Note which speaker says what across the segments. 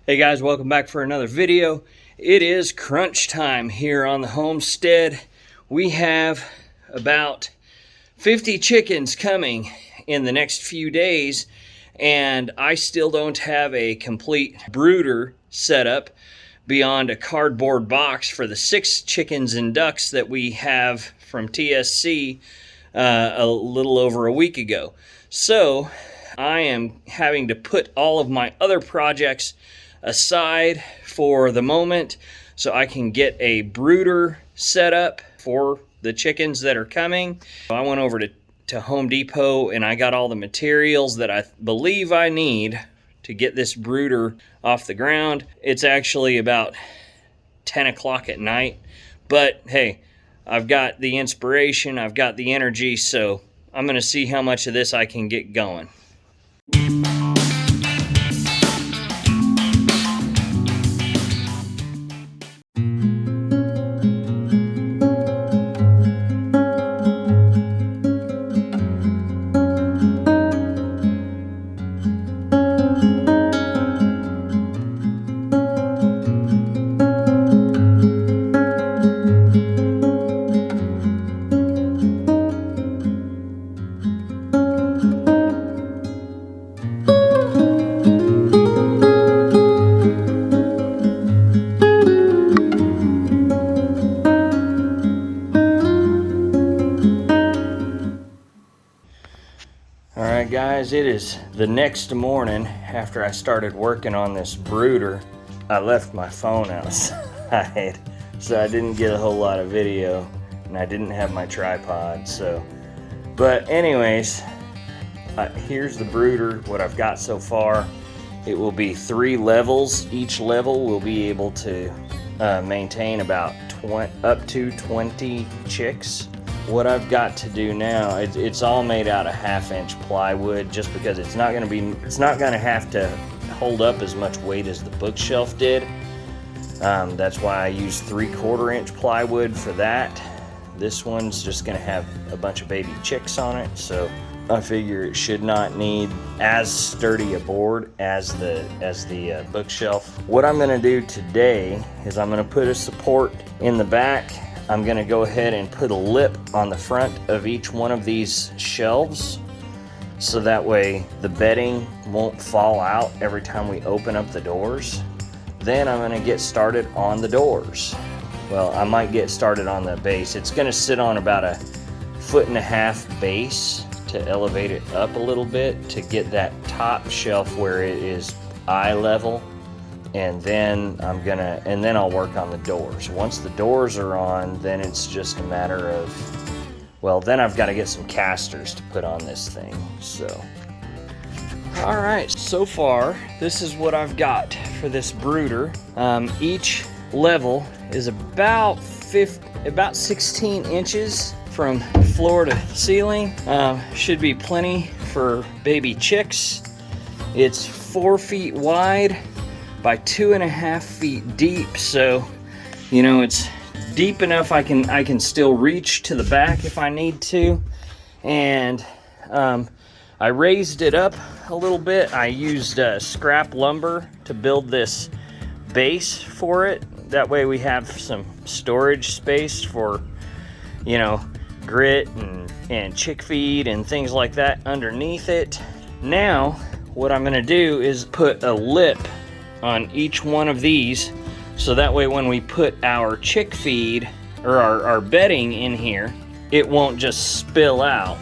Speaker 1: Hey guys, welcome back for another video. It is crunch time here on the homestead. We have about 50 chickens coming in the next few days, and I still don't have a complete brooder set up beyond a cardboard box for the 6 chickens and ducks that we have from TSC a little over a week ago. So I am having to put all of my other projects aside for the moment so I can get a brooder set up for the chickens that are coming. I went over to Home Depot and I got all the materials that I believe I need to get this brooder off the ground. It's actually about 10 o'clock at night, but hey, I've got the inspiration, I've got the energy, so I'm gonna see how much of this I can get going. Alright guys, it is the next morning after I started working on this brooder. I left my phone outside, so I didn't get a whole lot of video, and I didn't have my tripod, but anyways, here's the brooder, what I've got so far. It will be 3 levels. Each level will be able to maintain about up to 20 chicks. What I've got to do now, it's all made out of 1/2-inch plywood, just because it's not going to have to hold up as much weight as the bookshelf did. That's why I use 3/4-inch plywood for that. This one's just going to have a bunch of baby chicks on it, so I figure it should not need as sturdy a board as the bookshelf. What I'm going to do today is I'm going to put a support in the back. I'm going to go ahead and put a lip on the front of each one of these shelves, so that way the bedding won't fall out every time we open up the doors. Then I'm going to get started on the doors. Well, I might get started on the base. It's going to sit on about a 1.5-foot base to elevate it up a little bit to get that top shelf where it is eye level. And then I'll work on the doors. Once the doors are on, then it's just a matter of, well, then I've got to get some casters to put on this thing. So, all right, so far, this is what I've got for this brooder. Each level is about 16 inches from floor to ceiling. Should be plenty for baby chicks. It's 4 feet wide by 2.5 feet deep, so you know it's deep enough I can still reach to the back if I need to. And I raised it up a little bit. I used scrap lumber to build this base for it. That way we have some storage space for, you know, grit and chick feed and things like that underneath it. Now what I'm gonna do is put a lip on each one of these, so that way when we put our chick feed or our bedding in here, it won't just spill out.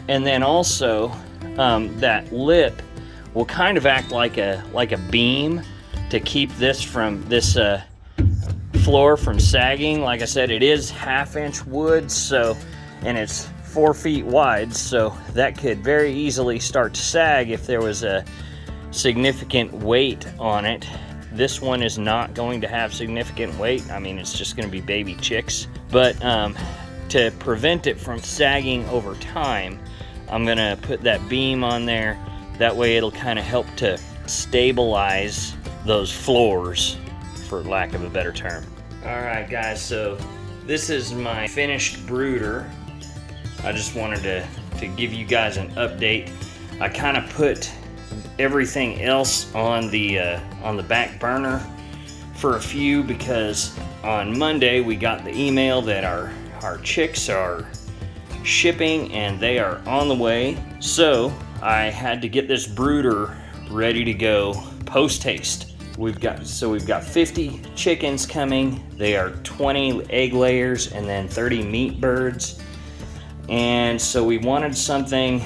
Speaker 1: And then also that lip will kind of act like a beam to keep this floor from sagging. Like I said, it is 1/2-inch wood, so, and it's 4 feet wide, so that could very easily start to sag if there was a significant weight on it. This one is not going to have significant weight. I mean, it's just going to be baby chicks. But to prevent it from sagging over time, I'm going to put that beam on there. That way it'll kind of help to stabilize those floors, for lack of a better term. Alright guys, so this is my finished brooder. I just wanted to give you guys an update. I kind of put everything else on the back burner for a few, because on Monday we got the email that our chicks are shipping and they are on the way. So I had to get this brooder ready to go post haste. We've got 50 chickens coming. They are 20 egg layers and then 30 meat birds. And so we wanted something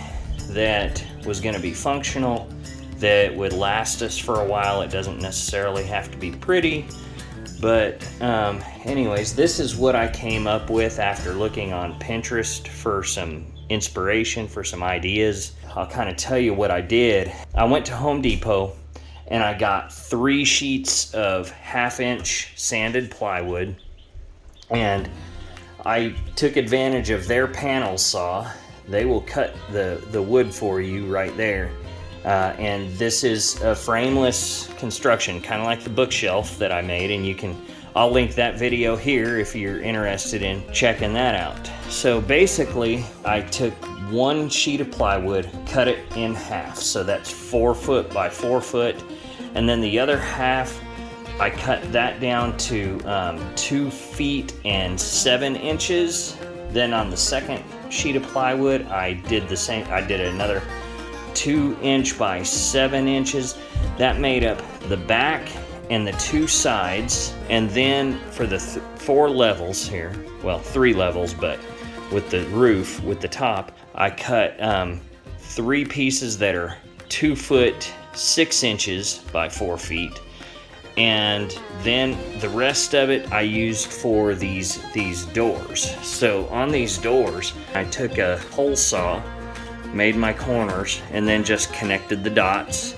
Speaker 1: that was going to be functional, that would last us for a while. It doesn't necessarily have to be pretty, but anyways, this is what I came up with after looking on Pinterest for some inspiration, for some ideas. I'll kind of tell you what I did. I went to Home Depot and I got 3 sheets of 1/2-inch sanded plywood, and I took advantage of their panel saw. They will cut the wood for you right there. And this is a frameless construction, kind of like the bookshelf that I made, and I'll link that video here if you're interested in checking that out. So basically, I took 1 sheet of plywood, cut it in half, so that's 4 foot by 4 foot, and then the other half, I cut that down to 2 feet and 7 inches. Then on the second sheet of plywood, I did the same. I did another 2-inch by 7 inches. That made up the back and the 2 sides. And then for the 4 levels here, well, 3 levels, but with the roof, with the top, I cut 3 pieces that are 2 foot 6 inches by 4 feet. And then the rest of it I used for these doors. So on these doors, I took a hole saw, made my corners, and then just connected the dots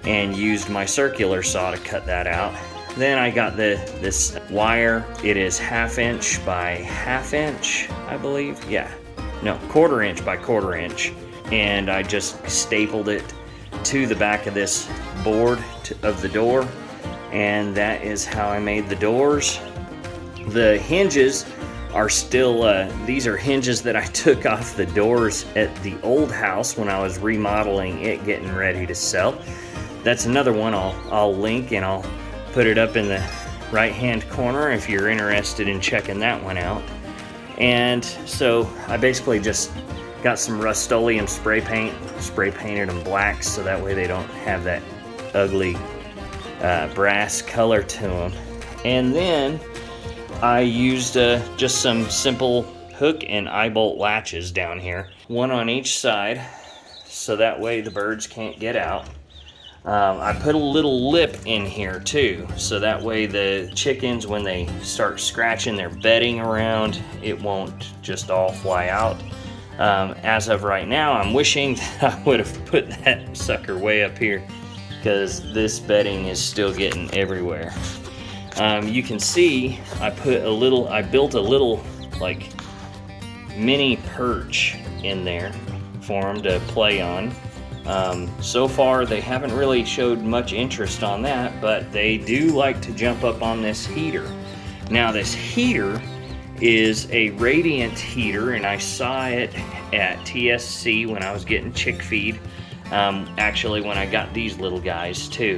Speaker 1: and used my circular saw to cut that out. Then I got this wire. It is 1/2 inch by 1/2 inch, I believe. Yeah, no, 1/4 inch by 1/4 inch. And I just stapled it to the back of this board of the door. And that is how I made the doors. The hinges are still, these are hinges that I took off the doors at the old house when I was remodeling it, getting ready to sell. That's another one I'll link, and I'll put it up in the right hand corner if you're interested in checking that one out. And so I basically just got some Rust-Oleum spray painted them black so that way they don't have that ugly brass color to them. And then I used just some simple hook and eye bolt latches down here, 1 on each side, so that way the birds can't get out. I put a little lip in here too, so that way the chickens, when they start scratching their bedding around, it won't just all fly out. As of right now, I'm wishing that I would have put that sucker way up here, because this bedding is still getting everywhere. You can see I built a little like mini perch in there for them to play on. So far they haven't really showed much interest on that, but they do like to jump up on this heater. Now this heater is a radiant heater, and I saw it at TSC when I was getting chick feed. Actually, when I got these little guys too.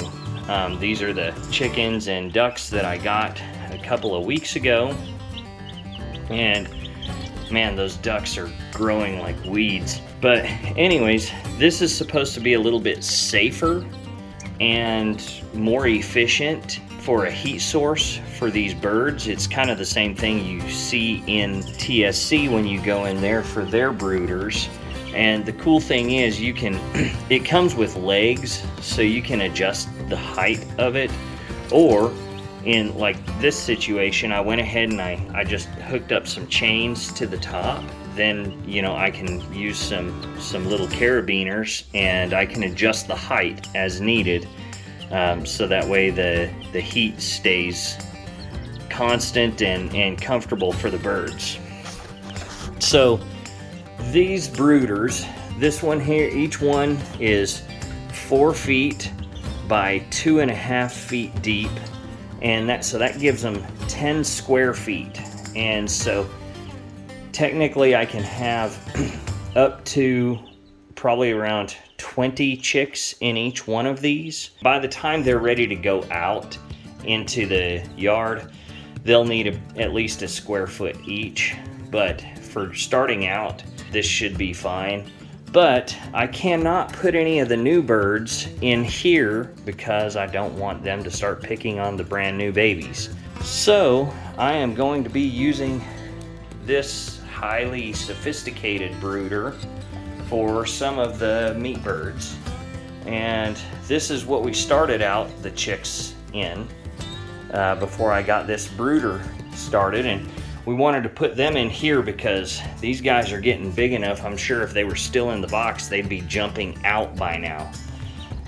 Speaker 1: These are the chickens and ducks that I got a couple of weeks ago. And man, those ducks are growing like weeds. But anyways, this is supposed to be a little bit safer and more efficient for a heat source for these birds. It's kind of the same thing you see in TSC when you go in there for their brooders. And the cool thing is it comes with legs, so you can adjust the height of it. Or in like this situation, I went ahead and I just hooked up some chains to the top. Then, I can use some little carabiners, and I can adjust the height as needed. So that way the heat stays constant and comfortable for the birds. So these brooders, this one here, each one is 4 feet by 2.5 feet deep, and so that gives them 10 square feet. And so technically I can have up to probably around 20 chicks in each one of these. By the time they're ready to go out into the yard, they'll need at least a square foot each. But for starting out, this should be fine. But I cannot put any of the new birds in here because I don't want them to start picking on the brand new babies. So I am going to be using this highly sophisticated brooder for some of the meat birds. And this is what we started out the chicks in before I got this brooder started. And we wanted to put them in here because these guys are getting big enough. I'm sure if they were still in the box, they'd be jumping out by now.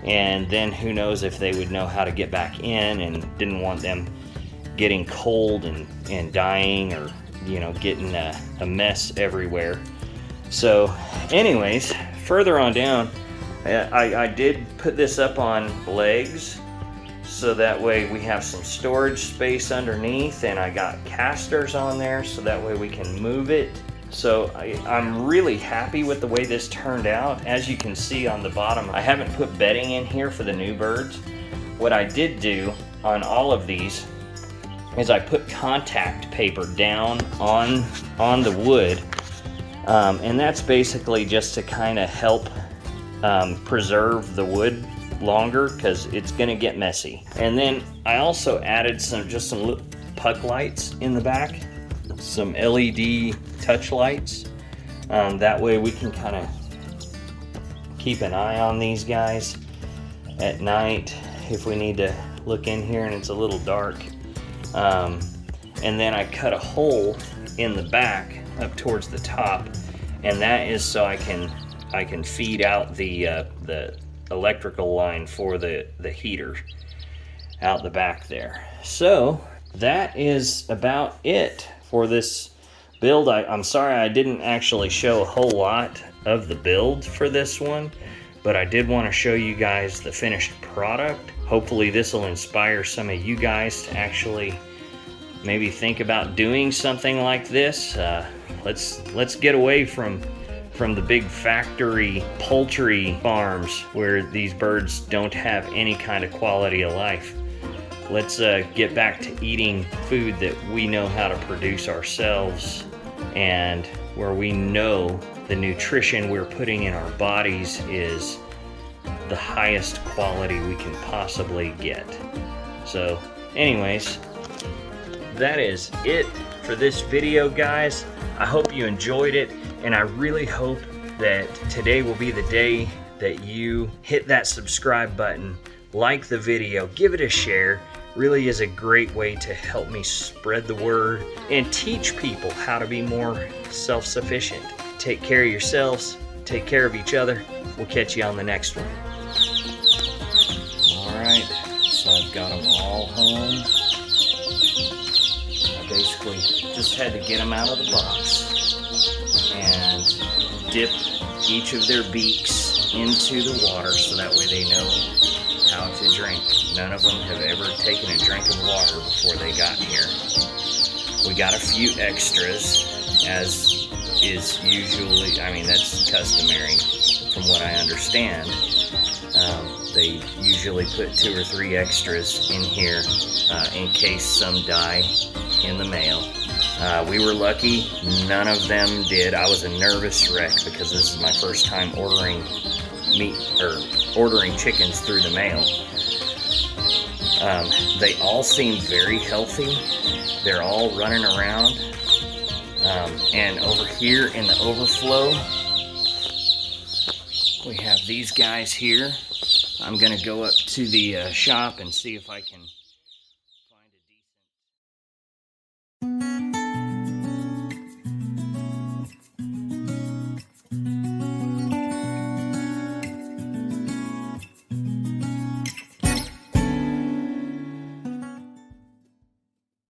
Speaker 1: And then who knows if they would know how to get back in, and didn't want them getting cold and dying, or, you know, getting a mess everywhere. So anyways, further on down, I did put this up on legs, so that way we have some storage space underneath, and I got casters on there so that way we can move it. So I'm really happy with the way this turned out. As you can see on the bottom, I haven't put bedding in here for the new birds. What I did do on all of these is I put contact paper down on the wood, and that's basically just to kind of help preserve the wood longer, because it's gonna get messy. And then I also added some puck lights in the back, some LED touch lights. That way we can kind of keep an eye on these guys at night if we need to look in here and it's a little dark. And then I cut a hole in the back up towards the top, and that is so I can feed out the electrical line for the heater out the back there. So that is about it for this build. I'm sorry I didn't actually show a whole lot of the build for this one, but I did want to show you guys the finished product. Hopefully this will inspire some of you guys to actually maybe think about doing something like this. Let's get away from the big factory poultry farms where these birds don't have any kind of quality of life. Let's get back to eating food that we know how to produce ourselves, and where we know the nutrition we're putting in our bodies is the highest quality we can possibly get. So anyways, that is it for this video, guys. I hope you enjoyed it, and I really hope that today will be the day that you hit that subscribe button, like the video, give it a share. Really is a great way to help me spread the word and teach people how to be more self-sufficient. Take care of yourselves, take care of each other. We'll catch you on the next one. Alright, so I've got them all home. I basically just had to get them out of the box and dip each of their beaks into the water so that way they know how to drink. None of them have ever taken a drink of water before they got here. We got a few extras, as is usually, I mean, that's customary from what I understand. They usually put 2 or 3 extras in here in case some die in the mail. We were lucky, none of them did. I was a nervous wreck because this is my first time ordering meat or ordering chickens through the mail. They all seem very healthy. They're all running around. And over here in the overflow, we have these guys here. I'm gonna go up to the shop and see if I can